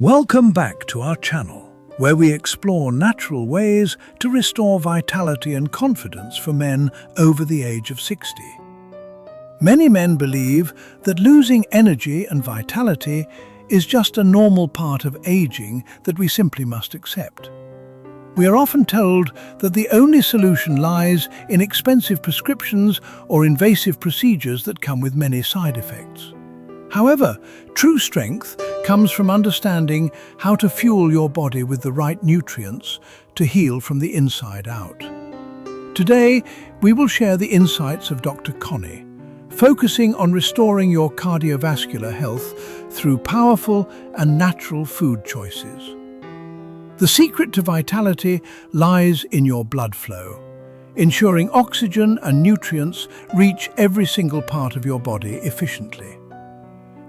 Welcome back to our channel, where we explore natural ways to restore vitality and confidence for men over the age of 60. Many men believe that losing energy and vitality is just a normal part of aging that we simply must accept. We are often told that the only solution lies in expensive prescriptions or invasive procedures that come with many side effects. However, true strength comes from understanding how to fuel your body with the right nutrients to heal from the inside out. Today, we will share the insights of Dr. Connie, focusing on restoring your cardiovascular health through powerful and natural food choices. The secret to vitality lies in your blood flow, ensuring oxygen and nutrients reach every single part of your body efficiently.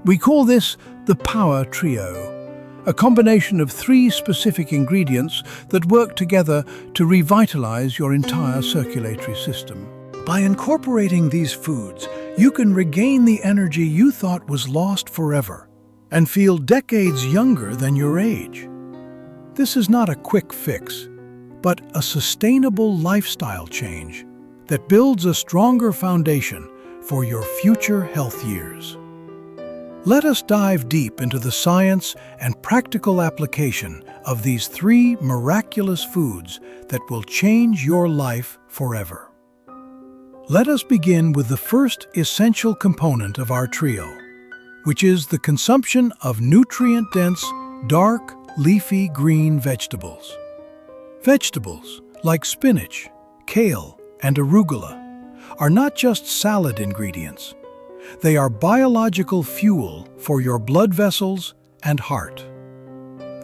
We call this the Power Trio, a combination of 3 specific ingredients that work together to revitalize your entire circulatory system. By incorporating these foods, you can regain the energy you thought was lost forever and feel decades younger than your age. This is not a quick fix, but a sustainable lifestyle change that builds a stronger foundation for your future health years. Let us dive deep into the science and practical application of these 3 miraculous foods that will change your life forever. Let us begin with the first essential component of our trio, which is the consumption of nutrient-dense, dark, leafy green vegetables. Vegetables like spinach, kale, and arugula are not just salad ingredients. They are biological fuel for your blood vessels and heart.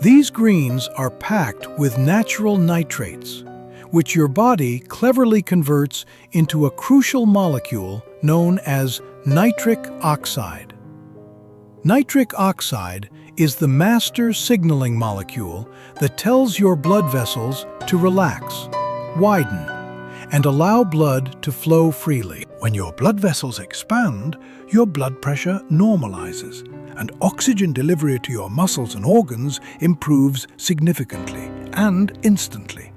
These greens are packed with natural nitrates, which your body cleverly converts into a crucial molecule known as nitric oxide. Nitric oxide is the master signaling molecule that tells your blood vessels to relax, widen, and allow blood to flow freely. When your blood vessels expand, your blood pressure normalizes, and oxygen delivery to your muscles and organs improves significantly and instantly.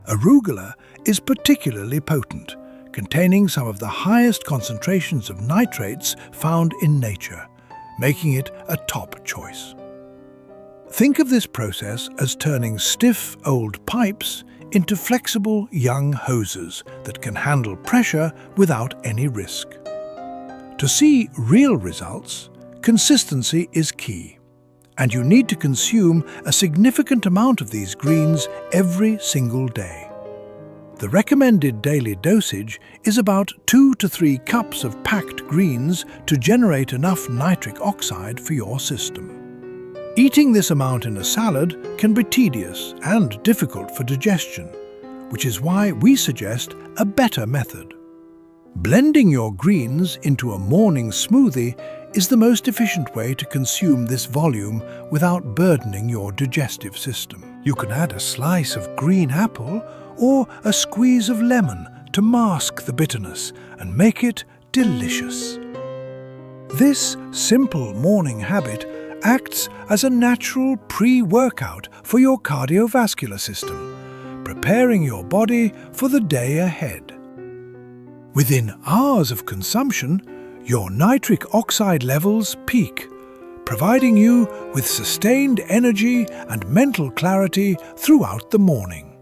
Arugula is particularly potent, containing some of the highest concentrations of nitrates found in nature, making it a top choice. Think of this process as turning stiff old pipes into flexible young hoses that can handle pressure without any risk. To see real results, consistency is key, and you need to consume a significant amount of these greens every single day. The recommended daily dosage is about 2 to 3 cups of packed greens to generate enough nitric oxide for your system. Eating this amount in a salad can be tedious and difficult for digestion, which is why we suggest a better method. Blending your greens into a morning smoothie is the most efficient way to consume this volume without burdening your digestive system. You can add a slice of green apple or a squeeze of lemon to mask the bitterness and make it delicious. This simple morning habit acts as a natural pre-workout for your cardiovascular system, preparing your body for the day ahead. Within hours of consumption, your nitric oxide levels peak, providing you with sustained energy and mental clarity throughout the morning.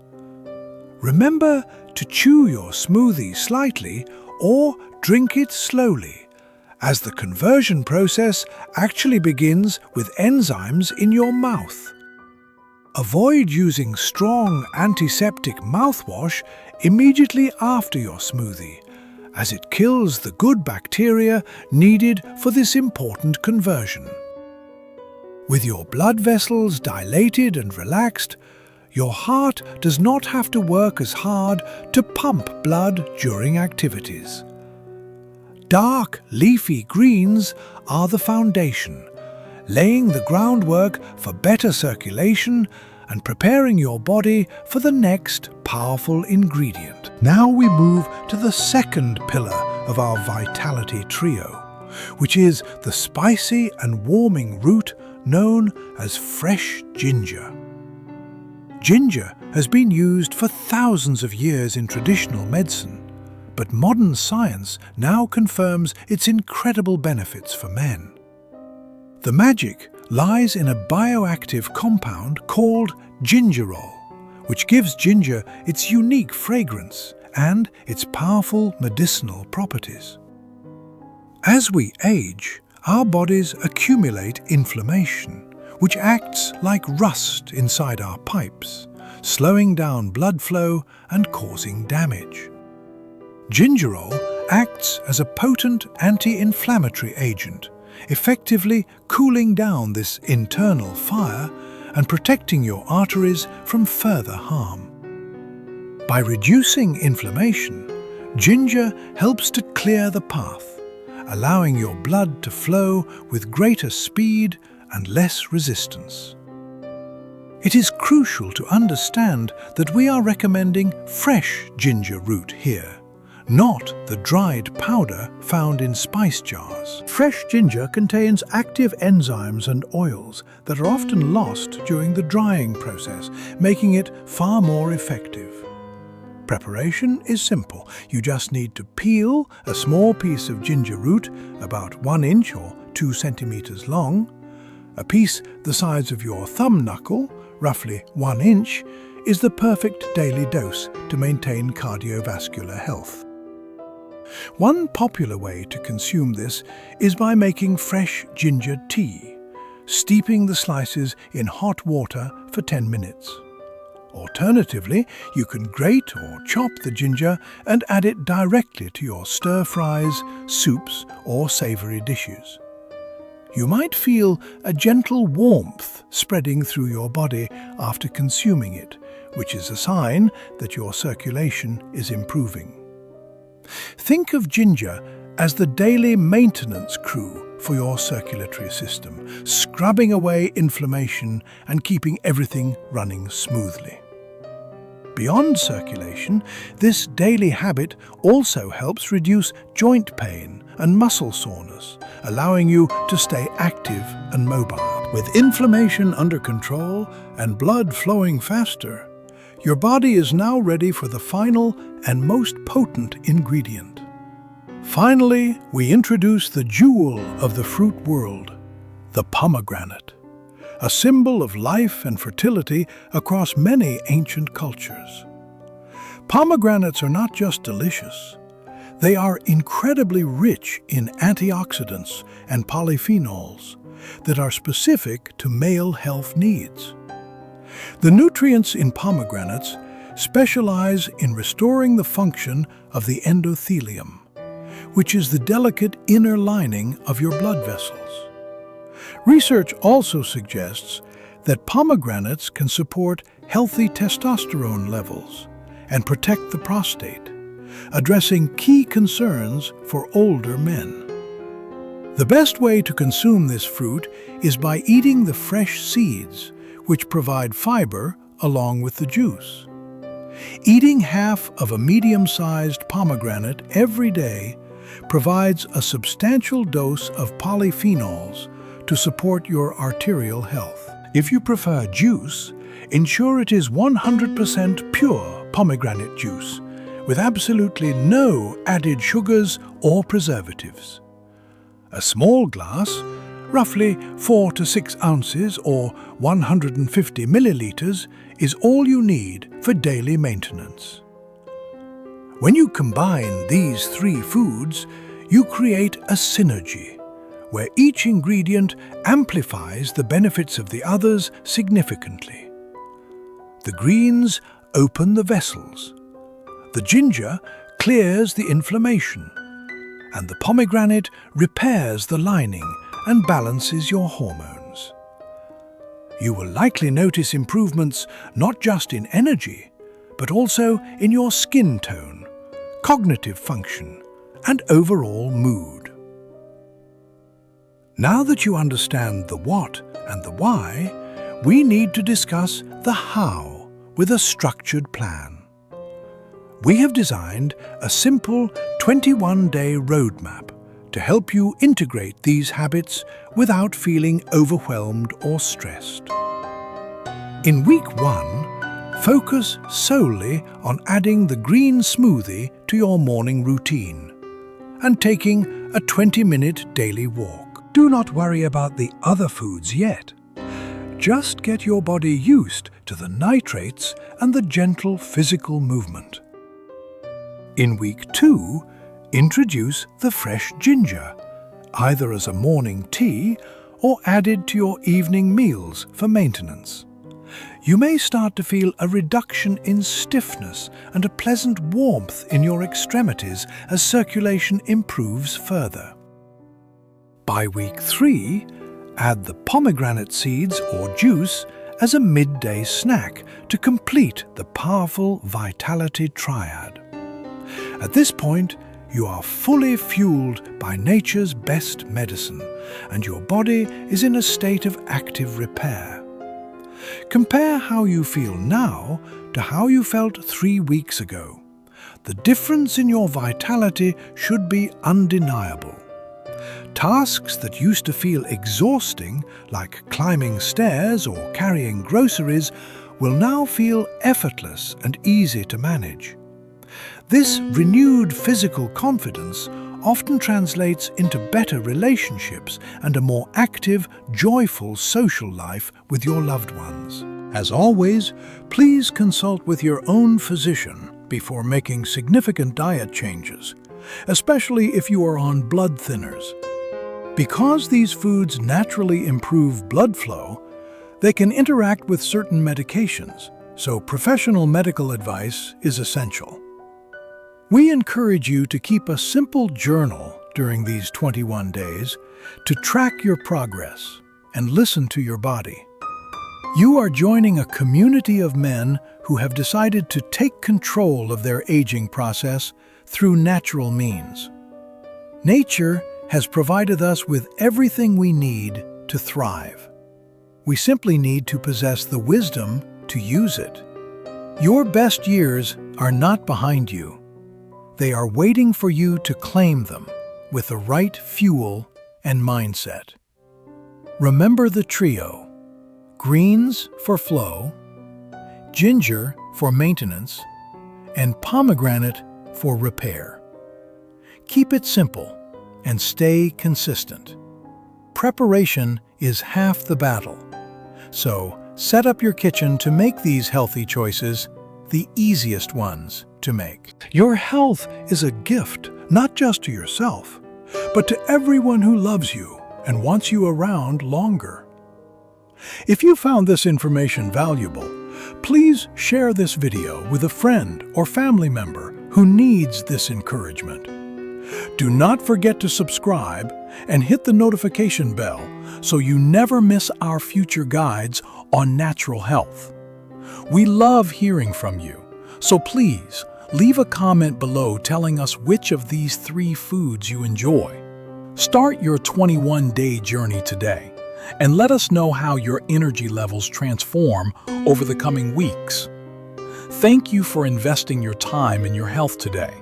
Remember to chew your smoothie slightly or drink it slowly, as the conversion process actually begins with enzymes in your mouth. Avoid using strong antiseptic mouthwash immediately after your smoothie, as it kills the good bacteria needed for this important conversion. With your blood vessels dilated and relaxed, your heart does not have to work as hard to pump blood during activities. Dark, leafy greens are the foundation, laying the groundwork for better circulation and preparing your body for the next powerful ingredient. Now we move to the second pillar of our vitality trio, which is the spicy and warming root known as fresh ginger. Ginger has been used for thousands of years in traditional medicine, but modern science now confirms its incredible benefits for men. The magic lies in a bioactive compound called gingerol, which gives ginger its unique fragrance and its powerful medicinal properties. As we age, our bodies accumulate inflammation, which acts like rust inside our pipes, slowing down blood flow and causing damage. Gingerol acts as a potent anti-inflammatory agent, effectively cooling down this internal fire and protecting your arteries from further harm. By reducing inflammation, ginger helps to clear the path, allowing your blood to flow with greater speed and less resistance. It is crucial to understand that we are recommending fresh ginger root here, not the dried powder found in spice jars. Fresh ginger contains active enzymes and oils that are often lost during the drying process, making it far more effective. Preparation is simple. You just need to peel a small piece of ginger root, about 1 inch or 2 centimeters long. A piece the size of your thumb knuckle, roughly 1 inch, is the perfect daily dose to maintain cardiovascular health. One popular way to consume this is by making fresh ginger tea, steeping the slices in hot water for 10 minutes. Alternatively, you can grate or chop the ginger and add it directly to your stir-fries, soups, or savory dishes. You might feel a gentle warmth spreading through your body after consuming it, which is a sign that your circulation is improving. Think of ginger as the daily maintenance crew for your circulatory system, scrubbing away inflammation and keeping everything running smoothly. Beyond circulation, this daily habit also helps reduce joint pain and muscle soreness, allowing you to stay active and mobile. With inflammation under control and blood flowing faster, your body is now ready for the final and most potent ingredient. Finally, we introduce the jewel of the fruit world, the pomegranate, a symbol of life and fertility across many ancient cultures. Pomegranates are not just delicious, they are incredibly rich in antioxidants and polyphenols that are specific to male health needs. The nutrients in pomegranates specialize in restoring the function of the endothelium, which is the delicate inner lining of your blood vessels. Research also suggests that pomegranates can support healthy testosterone levels and protect the prostate, addressing key concerns for older men. The best way to consume this fruit is by eating the fresh seeds, which provide fiber along with the juice. Eating half of a medium-sized pomegranate every day provides a substantial dose of polyphenols to support your arterial health. If you prefer juice, ensure it is 100% pure pomegranate juice, with absolutely no added sugars or preservatives. A small glass, roughly 4 to 6 ounces or 150 milliliters, is all you need for daily maintenance. When you combine these 3 foods, you create a synergy, where each ingredient amplifies the benefits of the others significantly. The greens open the vessels, the ginger clears the inflammation, and the pomegranate repairs the lining and balances your hormones. You will likely notice improvements not just in energy, but also in your skin tone, cognitive function, and overall mood. Now that you understand the what and the why, we need to discuss the how with a structured plan. We have designed a simple 21-day roadmap to help you integrate these habits without feeling overwhelmed or stressed. In week 1, focus solely on adding the green smoothie to your morning routine and taking a 20-minute daily walk. Do not worry about the other foods yet. Just get your body used to the nitrates and the gentle physical movement. In week 2, introduce the fresh ginger, either as a morning tea or added to your evening meals for maintenance. You may start to feel a reduction in stiffness and a pleasant warmth in your extremities as circulation improves further. By week 3, add the pomegranate seeds or juice as a midday snack to complete the powerful vitality triad. At this point, you are fully fueled by nature's best medicine, and your body is in a state of active repair. Compare how you feel now to how you felt 3 weeks ago. The difference in your vitality should be undeniable. Tasks that used to feel exhausting, like climbing stairs or carrying groceries, will now feel effortless and easy to manage. This renewed physical confidence often translates into better relationships and a more active, joyful social life with your loved ones. As always, please consult with your own physician before making significant diet changes, especially if you are on blood thinners. Because these foods naturally improve blood flow, they can interact with certain medications, so professional medical advice is essential. We encourage you to keep a simple journal during these 21 days to track your progress and listen to your body. You are joining a community of men who have decided to take control of their aging process through natural means. Nature has provided us with everything we need to thrive. We simply need to possess the wisdom to use it. Your best years are not behind you. They are waiting for you to claim them with the right fuel and mindset. Remember the trio: greens for flow, ginger for maintenance, and pomegranate for repair. Keep it simple and stay consistent. Preparation is half the battle. So set up your kitchen to make these healthy choices the easiest ones to make. Your health is a gift, not just to yourself, but to everyone who loves you and wants you around longer. If you found this information valuable, please share this video with a friend or family member who needs this encouragement. Do not forget to subscribe and hit the notification bell so you never miss our future guides on natural health. We love hearing from you, so please leave a comment below telling us which of these 3 foods you enjoy. Start your 21-day journey today and let us know how your energy levels transform over the coming weeks. Thank you for investing your time in your health today.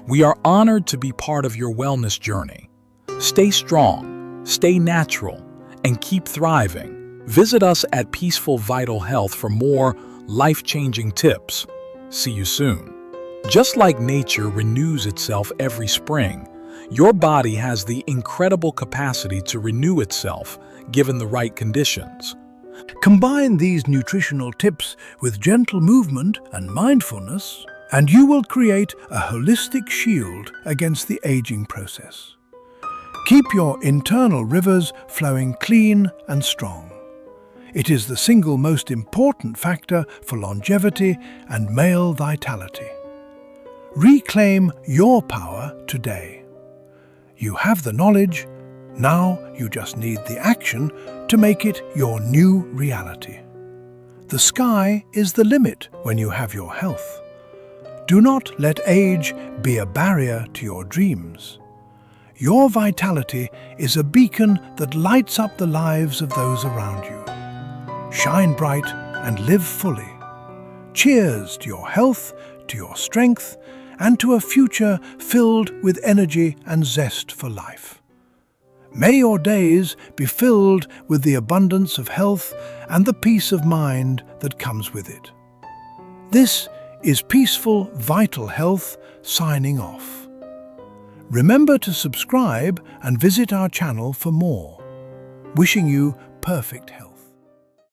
We are honored to be part of your wellness journey. Stay strong, stay natural, and keep thriving. Visit us at Peaceful Vital Health for more life-changing tips. See you soon. Just like nature renews itself every spring, your body has the incredible capacity to renew itself given the right conditions. Combine these nutritional tips with gentle movement and mindfulness, and you will create a holistic shield against the aging process. Keep your internal rivers flowing clean and strong. It is the single most important factor for longevity and male vitality. Reclaim your power today. You have the knowledge, now you just need the action to make it your new reality. The sky is the limit when you have your health. Do not let age be a barrier to your dreams. Your vitality is a beacon that lights up the lives of those around you. Shine bright and live fully. Cheers to your health, to your strength, and to a future filled with energy and zest for life. May your days be filled with the abundance of health and the peace of mind that comes with it. This is Peaceful Vital Health signing off. Remember to subscribe and visit our channel for more. Wishing you perfect health.